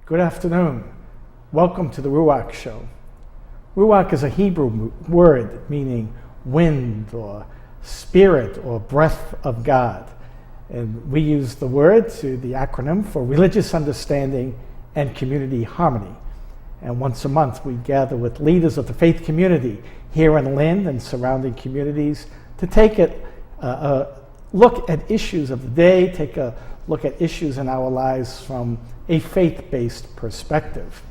Good afternoon. Welcome to the R.U.A.C.H show. R.U.A.C.H is a Hebrew word meaning wind or spirit or breath of God. And we use the word to the acronym for religious understanding and community harmony. And once a month we gather with leaders of the faith community here in Lynn and surrounding communities to take a look at issues of the day, take a look at issues in our lives from a faith-based perspective.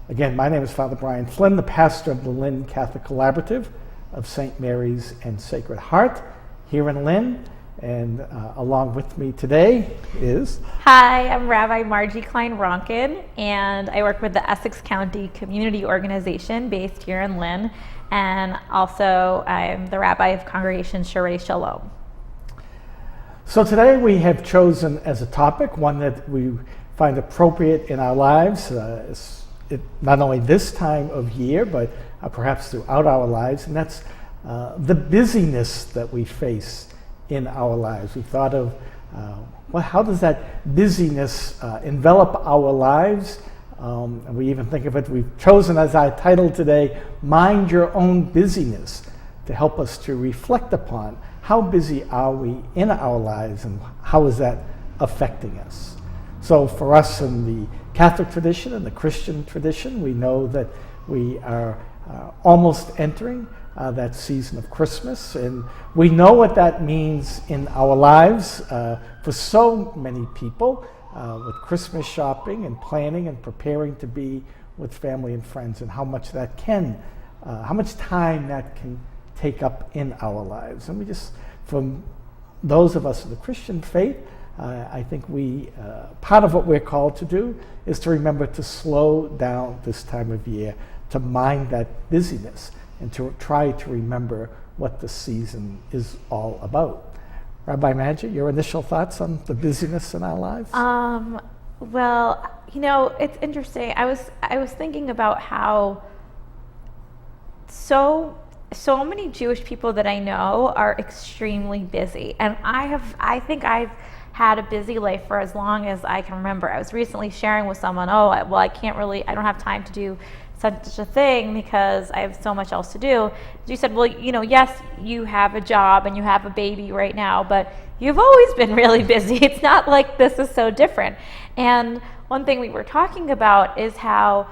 Again, my name is Father Brian Flynn, the pastor of the Lynn Catholic Collaborative of St. Mary's and Sacred Heart here in Lynn. And along with me today is... Hi, I'm Rabbi Margie Klein-Ronkin, and I work with the Essex County Community Organization based here in Lynn. And also, I'm the rabbi of Congregation R.U.A.C.H Shalom. So today we have chosen as a topic one that we find appropriate in our lives, not only this time of year, but perhaps throughout our lives, and that's the busyness that we face in our lives. We thought of, how does that busyness envelop our lives? And we even think of it, we've chosen as our title today, Mind Your Own Busyness, to help us to reflect upon how busy are we in our lives and how is that affecting us. So for us in the Catholic tradition and the Christian tradition, we know that we are almost entering that season of Christmas, and we know what that means in our lives for so many people with Christmas shopping and planning and preparing to be with family and friends, and how much time that can take up in our lives. And we just, from those of us in the Christian faith, I think part of what we're called to do is to remember to slow down this time of year, to mind that busyness, and to try to remember what the season is all about. Rabbi Margie, your initial thoughts on the busyness in our lives? Well, it's interesting. I was thinking about how so many Jewish people that I know are extremely busy, and I think I've had a busy life for as long as I can remember. I was recently sharing with someone, I don't have time to do such a thing because I have so much else to do. You said, yes, you have a job and you have a baby right now, but you've always been really busy. It's not like this is so different. And one thing we were talking about is how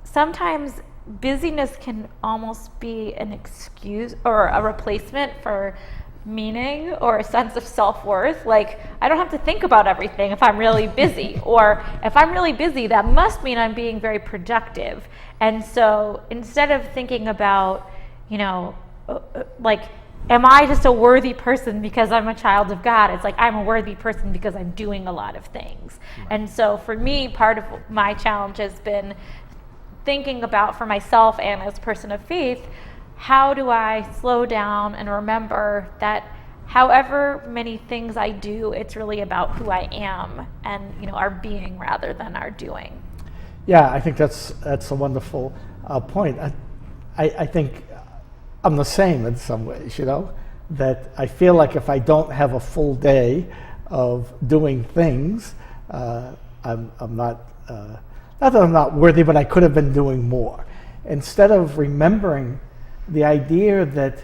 sometimes busyness can almost be an excuse or a replacement for meaning or a sense of self-worth. Like, I don't have to think about everything if I'm really busy, or if I'm really busy, that must mean I'm being very productive. And so instead of thinking about, am I just a worthy person because I'm a child of God? It's like, I'm a worthy person because I'm doing a lot of things. Right. And so for me, part of my challenge has been thinking about, for myself and as a person of faith, how do I slow down and remember that however many things I do, it's really about who I am and our being rather than our doing. Yeah, I think that's a wonderful point. I think I'm the same in some ways, that I feel like if I don't have a full day of doing things, I'm not that I'm not worthy, but I could have been doing more. Instead of remembering the idea that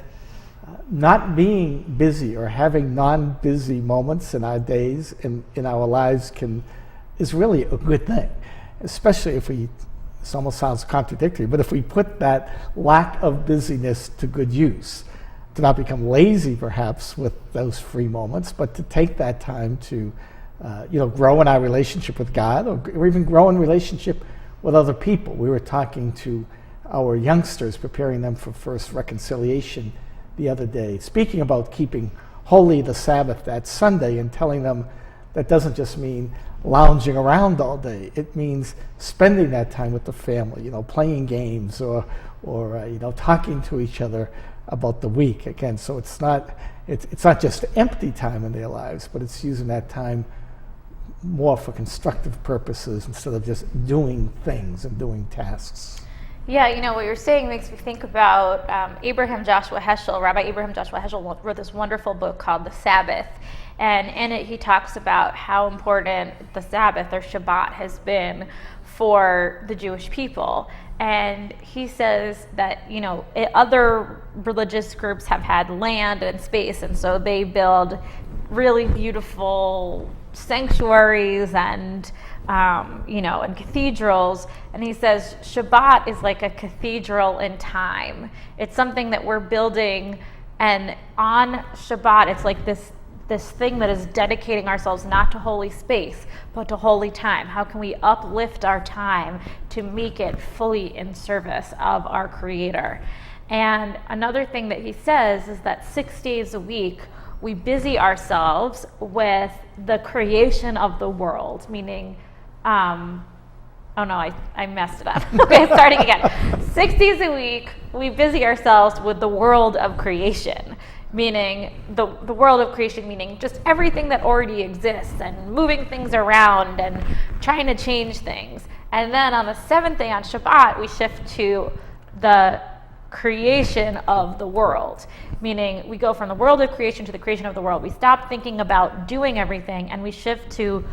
not being busy or having non-busy moments in our days, in our lives, is really a good thing, especially if this almost sounds contradictory, but if we put that lack of busyness to good use, to not become lazy perhaps with those free moments, but to take that time to grow in our relationship with God, or even grow in relationship with other people. We were talking to our youngsters, preparing them for First Reconciliation the other day, speaking about keeping holy the Sabbath that Sunday, and telling them that doesn't just mean lounging around all day. It means spending that time with the family, playing games or talking to each other about the week. Again, so it's not just empty time in their lives, but it's using that time more for constructive purposes instead of just doing things and doing tasks. Yeah, what you're saying makes me think about Rabbi Abraham Joshua Heschel wrote this wonderful book called The Sabbath. And in it, he talks about how important the Sabbath or Shabbat has been for the Jewish people. And he says that, other religious groups have had land and space, and so they build really beautiful sanctuaries and and cathedrals. And he says Shabbat is like a cathedral in time. It's something that we're building, and on Shabbat it's like this thing that is dedicating ourselves not to holy space but to holy time. How can we uplift our time to make it fully in service of our Creator? And another thing that he says is that 6 days a week we busy ourselves with the creation of the world, meaning I messed it up. Okay, starting again. 6 days a week, we busy ourselves with the world of creation, meaning the world of creation, meaning just everything that already exists and moving things around and trying to change things. And then on the seventh day, on Shabbat, we shift to the creation of the world, meaning we go from the world of creation to the creation of the world. We stop thinking about doing everything and we shift to,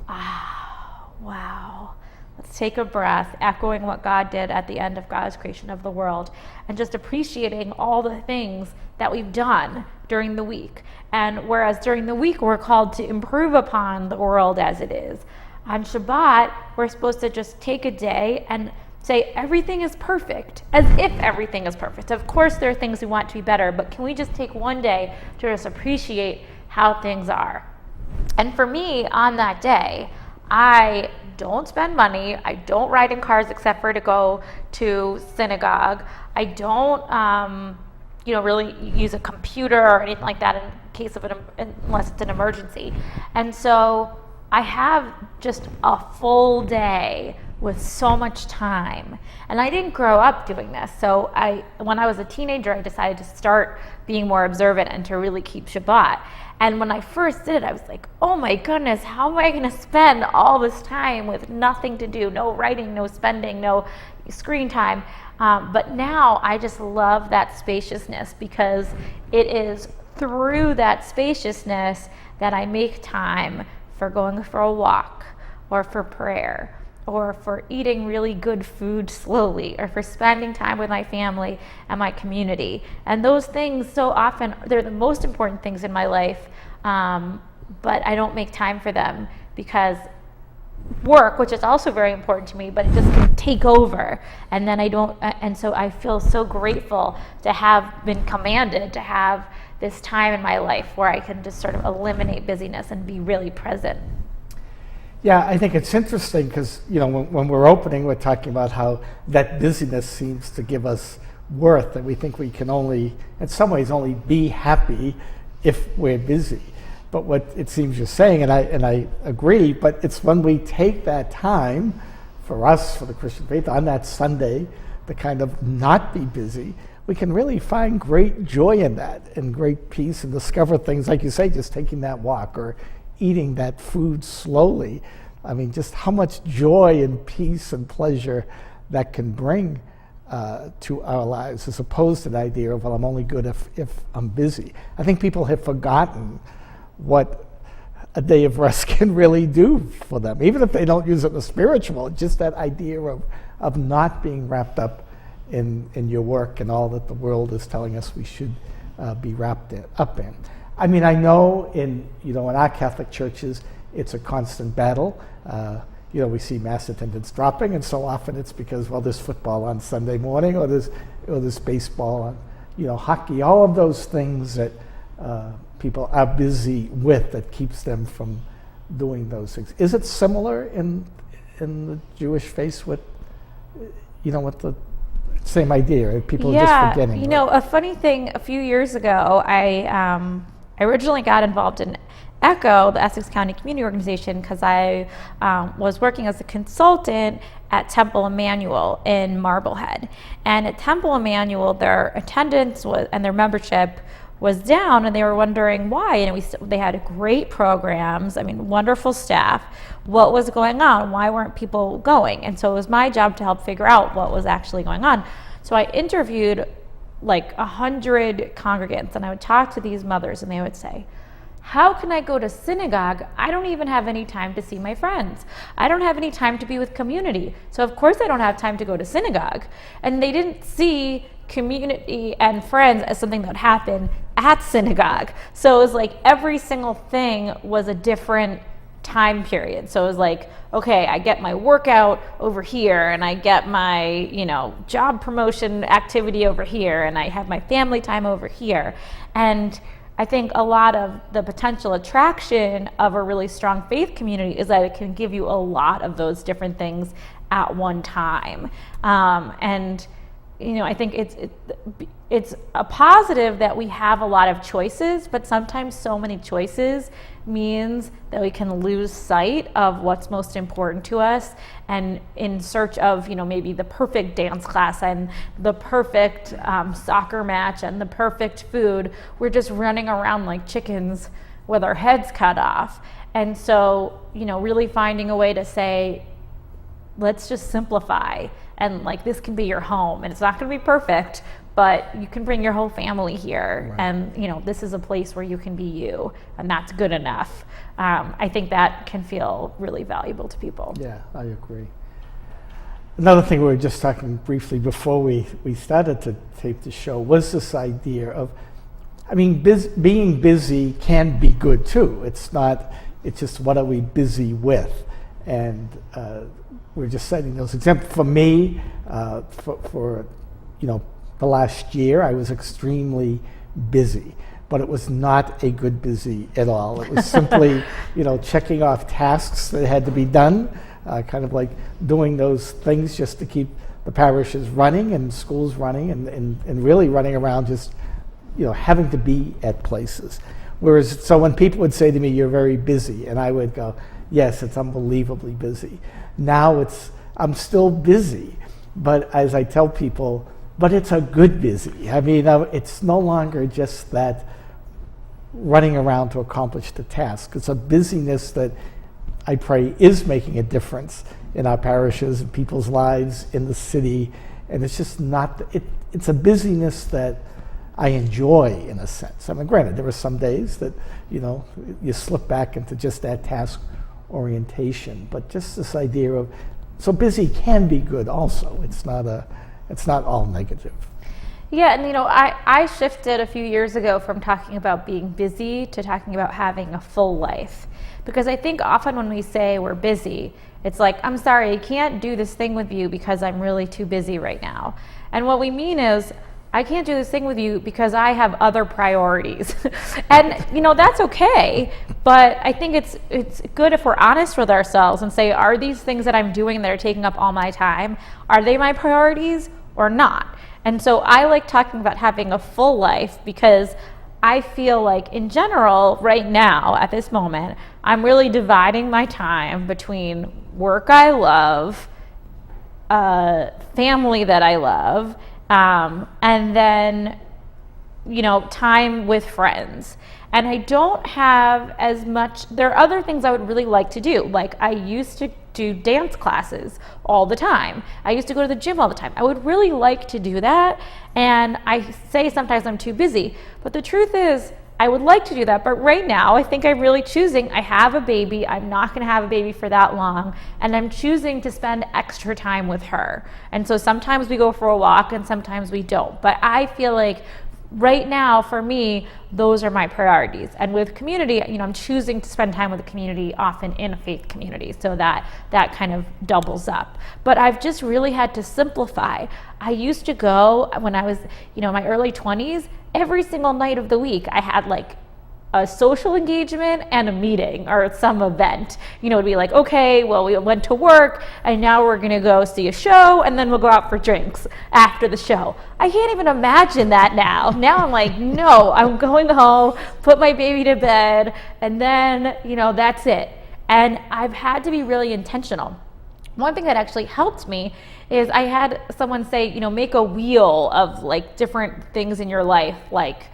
wow, let's take a breath, echoing what God did at the end of God's creation of the world, and just appreciating all the things that we've done during the week. And whereas during the week we're called to improve upon the world as it is, on Shabbat we're supposed to just take a day and say everything is perfect, as if everything is perfect. Of course there are things we want to be better, but can we just take one day to just appreciate how things are? And for me, on that day, I don't spend money. I don't ride in cars except for to go to synagogue. I don't, really use a computer or anything like that in case of unless it's an emergency. And so I have just a full day with so much time. And I didn't grow up doing this. So when I was a teenager, I decided to start being more observant and to really keep Shabbat. And when I first did it, I was like, oh my goodness, how am I going to spend all this time with nothing to do, no writing, no spending, no screen time? But now I just love that spaciousness, because it is through that spaciousness that I make time for going for a walk, or for prayer, or for eating really good food slowly, or for spending time with my family and my community. And those things, so often, they're the most important things in my life, but I don't make time for them because work, which is also very important to me, but it just can take over. And then and so I feel so grateful to have been commanded to have this time in my life where I can just sort of eliminate busyness and be really present. Yeah, I think it's interesting because, when we're opening, we're talking about how that busyness seems to give us worth, and we think we can only, in some ways, only be happy if we're busy. But what it seems you're saying, and I agree, but it's when we take that time for us, for the Christian faith, on that Sunday, to kind of not be busy, we can really find great joy in that and great peace and discover things, like you say, just taking that walk or eating that food slowly. I mean, just how much joy and peace and pleasure that can bring to our lives, as opposed to the idea of, well, I'm only good if I'm busy. I think people have forgotten what a day of rest can really do for them, even if they don't use it in the spiritual, just that idea of not being wrapped up in your work and all that the world is telling us we should be wrapped up in. I mean, I know in our Catholic churches, it's a constant battle. We see mass attendance dropping, and so often it's because, well, there's football on Sunday morning, or there's baseball, hockey, all of those things that people are busy with that keeps them from doing those things. Is it similar in the Jewish faith with the same idea? People are just forgetting. A funny thing, a few years ago, I originally got involved in ECHO, the Essex County Community Organization, because I was working as a consultant at Temple Emmanuel in Marblehead. And at Temple Emmanuel, their attendance and their membership was down, and they were wondering why. And they had great programs, wonderful staff. What was going on? Why weren't people going? And so it was my job to help figure out what was actually going on. So I interviewed like 100 congregants, and I would talk to these mothers, and they would say, how can I go to synagogue? I don't even have any time to see my friends. I don't have any time to be with community. So of course I don't have time to go to synagogue. And they didn't see community and friends as something that would happen at synagogue. So it was like every single thing was a different time period. So it was like, okay, I get my workout over here, and I get my, job promotion activity over here, and I have my family time over here. And I think a lot of the potential attraction of a really strong faith community is that it can give you a lot of those different things at one time. I think it's a positive that we have a lot of choices, but sometimes so many choices means that we can lose sight of what's most important to us, and in search of maybe the perfect dance class and the perfect soccer match and the perfect food, we're just running around like chickens with our heads cut off. And so really finding a way to say, let's just simplify, and like this can be your home, and it's not going to be perfect, but you can bring your whole family here. Right. And this is a place where you can be you, and that's good enough. I think that can feel really valuable to people. Yeah, I agree. Another thing we were just talking briefly before we started to tape the show was this idea of, being busy can be good too. It's just what are we busy with? And we're just citing those examples. For me, for the last year, I was extremely busy, but it was not a good busy at all. It was simply, checking off tasks that had to be done, kind of like doing those things just to keep the parishes running and schools running, and really running around just, having to be at places. So when people would say to me, "You're very busy," and I would go, "Yes, it's unbelievably busy." Now I'm still busy, but as I tell people, but it's a good busy. It's no longer just that running around to accomplish the task. It's a busyness that I pray is making a difference in our parishes and people's lives in the city. And it's just it's a busyness that I enjoy in a sense. Granted, there are some days that, you slip back into just that task orientation, but just this idea of, so busy can be good also. It's not all negative. Yeah, and I shifted a few years ago from talking about being busy to talking about having a full life. Because I think often when we say we're busy, it's like, I'm sorry, I can't do this thing with you because I'm really too busy right now. And what we mean is, I can't do this thing with you because I have other priorities. And that's okay, but I think it's good if we're honest with ourselves and say, are these things that I'm doing that are taking up all my time, are they my priorities or not? And so I like talking about having a full life, because I feel like in general right now at this moment, I'm really dividing my time between work I love, family that I love, and then, time with friends. And I don't have as much, there are other things I would really like to do. Like I used to do dance classes all the time. I used to go to the gym all the time. I would really like to do that. And I say sometimes I'm too busy, but the truth is I would like to do that. But right now I think I'm really choosing, I have a baby, I'm not gonna have a baby for that long, and I'm choosing to spend extra time with her. And so sometimes we go for a walk and sometimes we don't. But I feel like right now, for me, those are my priorities. And with community, I'm choosing to spend time with the community, often in a faith community, so that kind of doubles up. But I've just really had to simplify. I used to go, when I was, in my early 20s, every single night of the week, I had like a social engagement and a meeting or some event. It'd be like, okay, well, we went to work and now we're gonna go see a show and then we'll go out for drinks after the show. I can't even imagine that now. Now I'm like, no, I'm going home, put my baby to bed, and then, that's it. And I've had to be really intentional. One thing that actually helped me is I had someone say, make a wheel of like different things in your life, like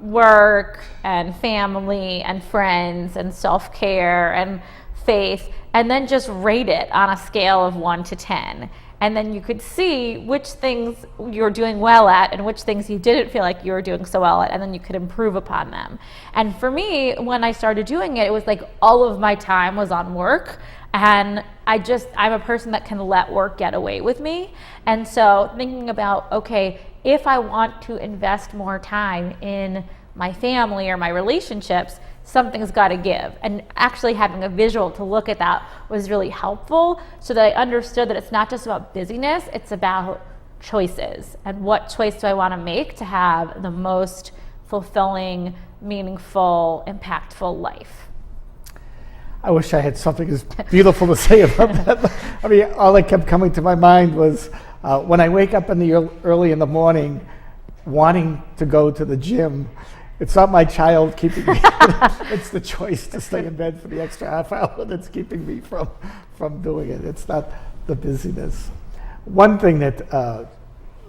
work and family and friends and self-care and faith, and then just rate it on a scale of 1 to 10. and then you could see which things you're doing well at and which things you didn't feel like you were doing so well at, and then you could improve upon them. And for me, when I started doing it, it was like all of my time was on work, and I'm a person that can let work get away with me. And so thinking about, okay, if I want to invest more time in my family or my relationships, something's got to give. And actually having a visual to look at that was really helpful, so that I understood that it's not just about busyness, it's about choices. And what choice do I want to make to have the most fulfilling, meaningful, impactful life? I wish I had something as beautiful to say about that. I mean, all that kept coming to my mind was when I wake up in the early in the morning wanting to go to the gym, it's not my child keeping me. It's the choice to stay in bed for the extra half hour that's keeping me from doing it. It's not the busyness. One thing that,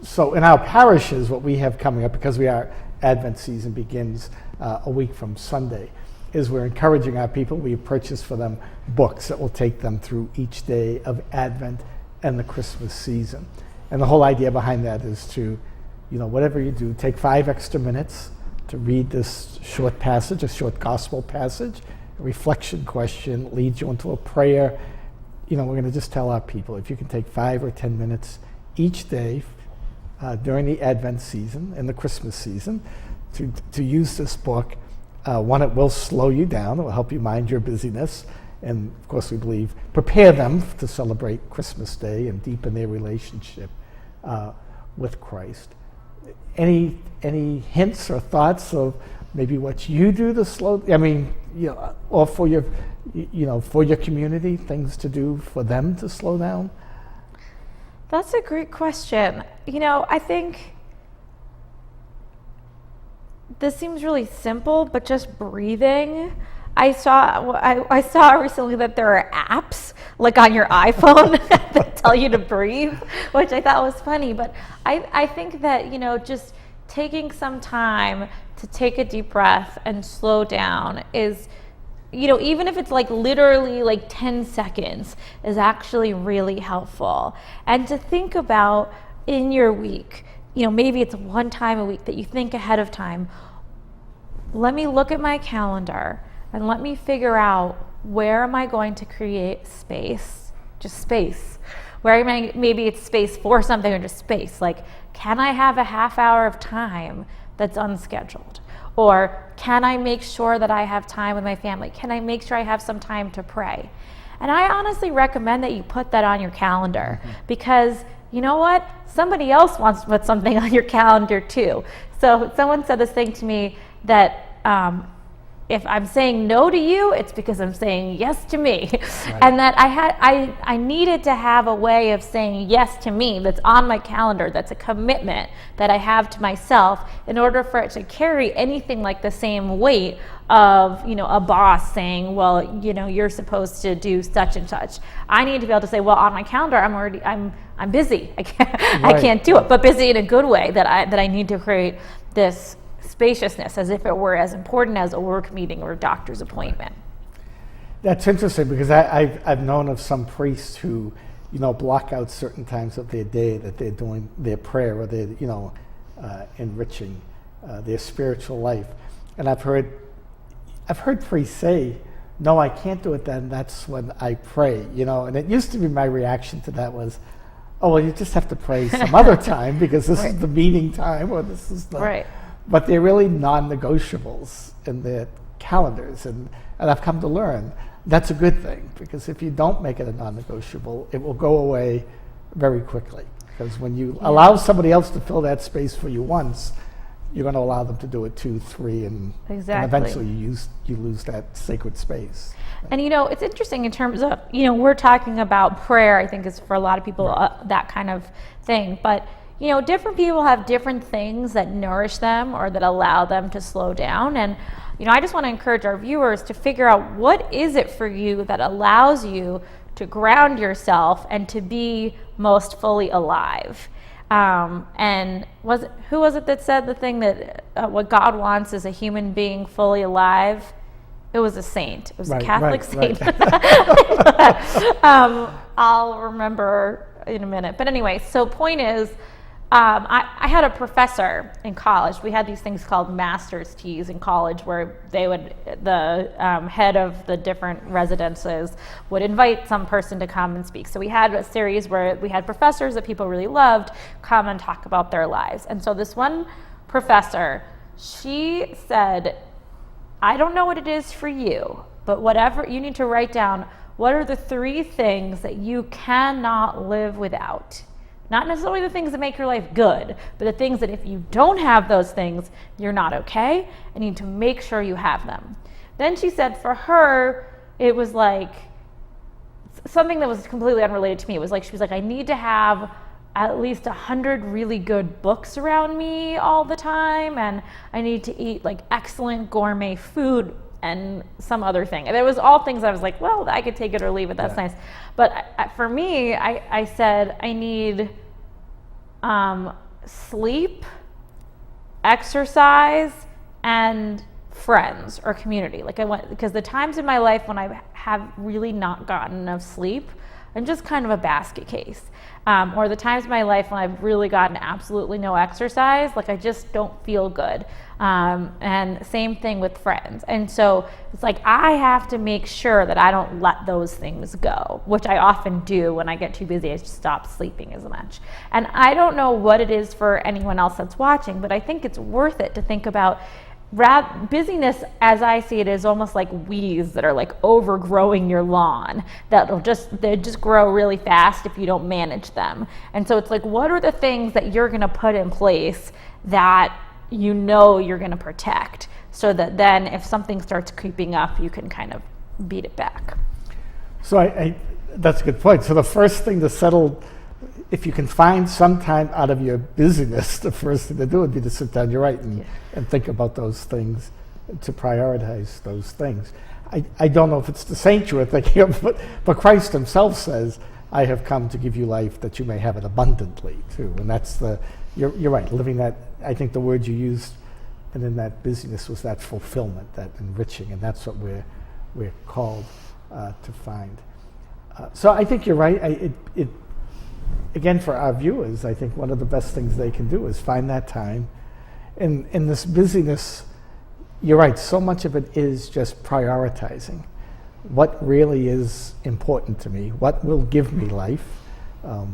so in our parishes, what we have coming up, because our Advent season begins a week from Sunday, is we're encouraging our people. We purchase for them books that will take them through each day of Advent and the Christmas season. And the whole idea behind that is to, whatever you do, take 5 extra minutes to read this short passage, a short gospel passage, a reflection question, leads you into a prayer. We're going to just tell our people, if you can take 5 or 10 minutes each day during the Advent season and the Christmas season to use this book. One, it will slow you down. It will help you mind your busyness. And of course, we believe prepare them to celebrate Christmas Day and deepen their relationship with Christ. Any hints or thoughts of maybe what you do to slow? I mean, or for your, for your community, things to do for them to slow down. That's a great question. I think this seems really simple, but just breathing. I saw recently that there are apps like on your iPhone that tell you to breathe, which I thought was funny. But I think that, just taking some time to take a deep breath and slow down is, even if it's like literally like 10 seconds, is actually really helpful. And to think about in your week, maybe it's one time a week that you think ahead of time, let me look at my calendar and let me figure out, where am I going to create space? Just space. Maybe it's space for something, or just space. Like, can I have a half hour of time that's unscheduled? Or can I make sure that I have time with my family? Can I make sure I have some time to pray? And I honestly recommend that you put that on your calendar, because you know what? Somebody else wants to put something on your calendar too. So someone said this thing to me that if I'm saying no to you, it's because I'm saying yes to me. Right. And that I needed to have a way of saying yes to me that's on my calendar, that's a commitment that I have to myself, in order for it to carry anything like the same weight of, a boss saying, well, you're supposed to do such and such. I need to be able to say, well, on my calendar, I'm busy. I can't do it, but busy in a good way, that I need to create this spaciousness, as if it were as important as a work meeting or a doctor's appointment. That's interesting, because I've known of some priests who, block out certain times of their day that they're doing their prayer, or they're, enriching their spiritual life. And I've heard priests say, no, I can't do it then, that's when I pray, And it used to be my reaction to that was, oh, well, you just have to pray some other time, because this is the meeting time, or this is the... Right. But they're really non-negotiables in their calendars. And I've come to learn that's a good thing, because if you don't make it a non-negotiable, it will go away very quickly. Because when you allow somebody else to fill that space for you once, you're going to allow them to do it 2, 3, and eventually you lose that sacred space. And it's interesting in terms of, we're talking about prayer, I think is for a lot of people that kind of thing. But different people have different things that nourish them or that allow them to slow down. And, I just want to encourage our viewers to figure out, what is it for you that allows you to ground yourself and to be most fully alive? And who was it that said the thing that what God wants is a human being fully alive? It was a saint. It was a Catholic saint. I'll remember in a minute. But anyway, so point is, I had a professor in college. We had these things called master's teas in college where the head of the different residences would invite some person to come and speak. So we had a series where we had professors that people really loved come and talk about their lives. And so this one professor, she said, I don't know what it is for you, but whatever, you need to write down, what are the 3 things that you cannot live without? Not necessarily the things that make your life good, but the things that if you don't have those things, you're not okay, and you need to make sure you have them. Then she said for her, it was like something that was completely unrelated to me. It was like, she was like, I need to have at least 100 really good books around me all the time, and I need to eat like excellent gourmet food and some other thing. And it was all things I was like, well, I could take it or leave it, that's nice. But for me, I said I need sleep, exercise, and friends or community. Like because the times in my life when I have really not gotten enough sleep, I'm just kind of a basket case. Or the times in my life when I've really gotten absolutely no exercise, like I just don't feel good. And same thing with friends. And so it's like I have to make sure that I don't let those things go, which I often do when I get too busy. I just stop sleeping as much. And I don't know what it is for anyone else that's watching, but I think it's worth it to think about busyness, as I see it, is almost like weeds that are like overgrowing your lawn they just grow really fast if you don't manage them. And so it's like, what are the things that you're going to put in place that you know you're going to protect, so that then if something starts creeping up, you can kind of beat it back. So that's a good point. So the first thing to settle, if you can find some time out of your busyness, the first thing to do would be to sit down, you're right, and think about those things, to prioritize those things. I don't know if it's the saint you were thinking of, but Christ himself says, I have come to give you life that you may have it abundantly too. And that's you're right, living that, I think the word you used, and in that busyness was that fulfillment, that enriching, and that's what we're called to find. So I think you're right. Again, for our viewers, I think one of the best things they can do is find that time. In this busyness, you're right, so much of it is just prioritizing. What really is important to me? What will give me life,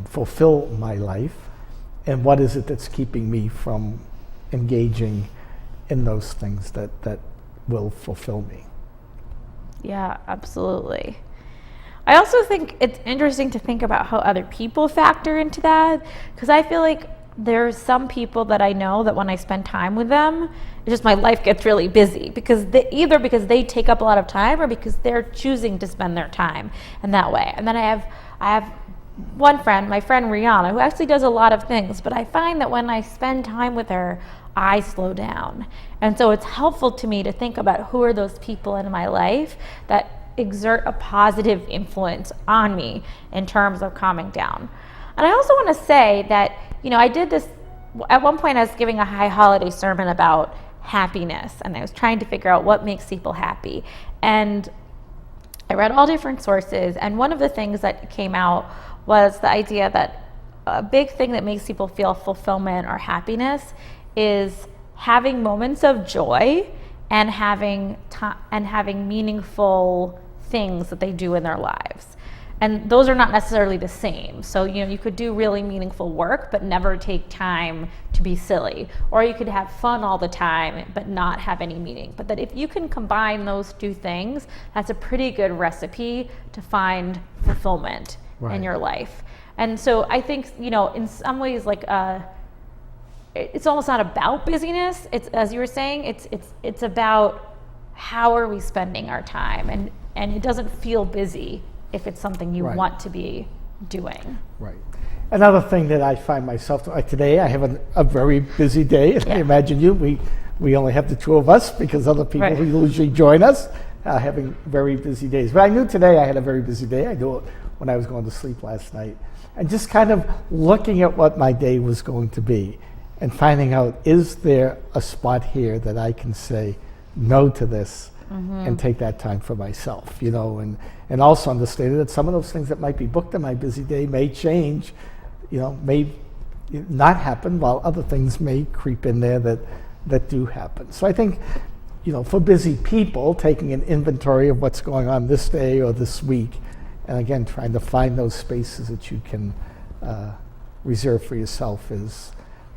fulfill my life? And what is it that's keeping me from engaging in those things that will fulfill me? Yeah, absolutely. I also think it's interesting to think about how other people factor into that, because I feel like there's some people that I know that when I spend time with them, it's just my life gets really busy because either because they take up a lot of time or because they're choosing to spend their time in that way. And then I have one friend, my friend Rihanna, who actually does a lot of things, but I find that when I spend time with her, I slow down. And so it's helpful to me to think about who are those people in my life that exert a positive influence on me in terms of calming down. And I also want to say that, I did this, at one point I was giving a high holiday sermon about happiness, and I was trying to figure out what makes people happy. And I read all different sources, and one of the things that came out was the idea that a big thing that makes people feel fulfillment or happiness is having moments of joy and having meaningful things that they do in their lives. And those are not necessarily the same. So, you could do really meaningful work, but never take time to be silly. Or you could have fun all the time, but not have any meaning. But that if you can combine those two things, that's a pretty good recipe to find fulfillment in your life. And so I think, in some ways, like, it's almost not about busyness. It's, as you were saying, it's about how are we spending our time, and it doesn't feel busy if it's something you want to be doing. Right. Another thing that I find myself today, I have a very busy day, and I imagine we only have the two of us because other people who usually join us are having very busy days. But I knew today I had a very busy day. I knew it when I was going to sleep last night, and just kind of looking at what my day was going to be and finding out, is there a spot here that I can say no to this and take that time for myself, you know, and also understanding that some of those things that might be booked in my busy day may change, you know, may not happen, while other things may creep in there that do happen. So I think, you know, for busy people, taking an inventory of what's going on this day or this week, and again, trying to find those spaces that you can reserve for yourself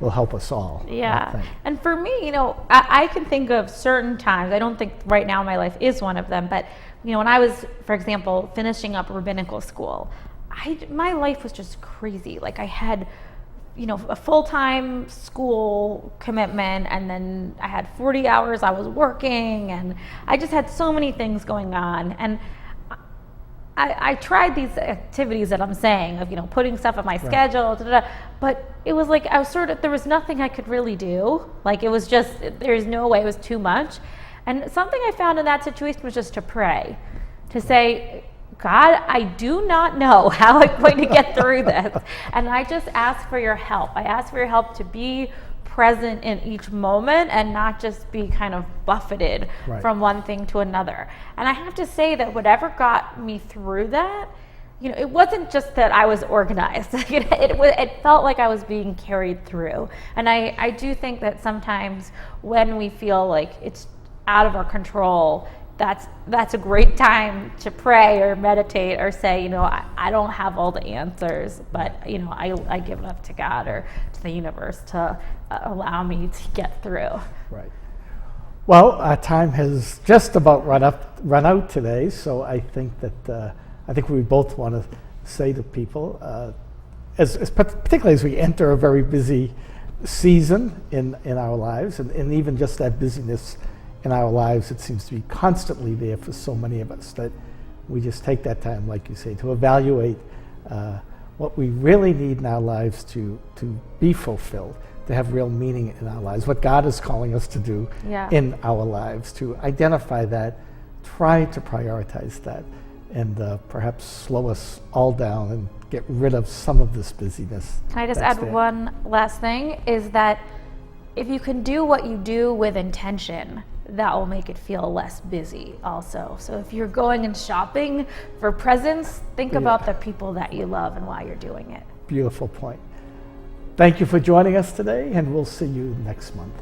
will help us all. Yeah. And for me, you know, I can think of certain times, I don't think right now my life is one of them, but, you know, when I was, for example, finishing up rabbinical school, my life was just crazy. Like I had, you know, a full-time school commitment, and then I had 40 hours I was working, and I just had so many things going on. And I tried these activities that I'm saying of, you know, putting stuff on my schedule, but it was like I was there was nothing I could really do. Like it was just, there's no way, it was too much. And something I found in that situation was just to pray, to say, God, I do not know how I'm going to get through this. And I just ask for your help. I ask for your help to be present in each moment and not just be kind of buffeted from one thing to another. And I have to say that whatever got me through that, you know, it wasn't just that I was organized. It felt like I was being carried through. And I do think that sometimes when we feel like it's out of our control, that's a great time to pray or meditate or say, you know, I don't have all the answers, but, you know, I give it up to God or to the universe to allow me to get through. Right. Well, our time has just about run out today, so I think that we both want to say to people, particularly as we enter a very busy season in our lives, and even just that busyness in our lives, it seems to be constantly there for so many of us, that we just take that time, like you say, to evaluate what we really need in our lives to be fulfilled, to have real meaning in our lives, what God is calling us to do in our lives, to identify that, try to prioritize that, and perhaps slow us all down and get rid of some of this busyness. Can I just add one last thing, is that if you can do what you do with intention, that will make it feel less busy also. So if you're going and shopping for presents, think about the people that you love and why you're doing it. Beautiful point. Thank you for joining us today, and we'll see you next month.